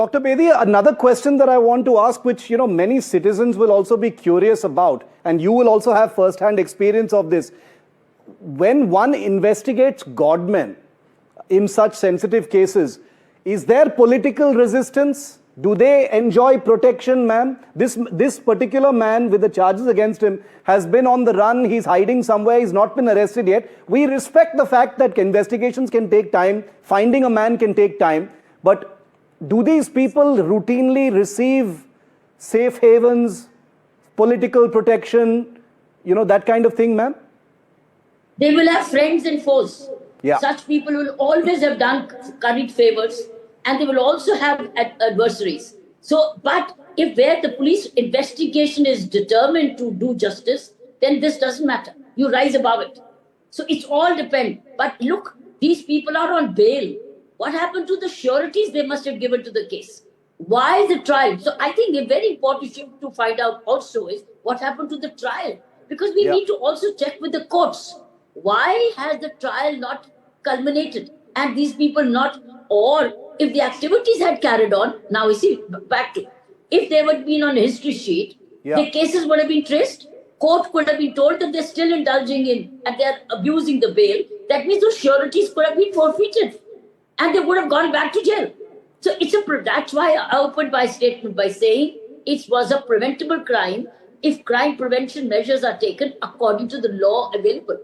Dr. Bedi, another question that I want to ask, which many citizens will also be curious about, and you will also have first-hand experience of this. When one investigates godmen in such sensitive cases, is there political resistance? Do they enjoy protection, ma'am? This particular man with the charges against him has been on the run. He's hiding somewhere. He's not been arrested yet. We respect the fact that investigations can take time. Finding a man can take time. But do these people routinely receive safe havens, political protection, that kind of thing, ma'am? They will have friends and foes. Yeah. Such people will always have done curried favors, and they will also have adversaries. But if where the police investigation is determined to do justice, then this doesn't matter. You rise above it. So it's all depend. But look, these people are on bail. What happened to the sureties they must have given to the case? Why the trial? So I think a very important thing to find out also is what happened to the trial. Because we need to also check with the courts. Why has the trial not culminated? And these people not, or if the activities had carried on, now you see, back to, if they had been on a history sheet, the cases would have been traced. Court could have been told that they're still indulging in and they're abusing the bail. That means those sureties could have been forfeited. And they would have gone back to jail. So that's why I opened my statement by saying it was a preventable crime if crime prevention measures are taken according to the law available.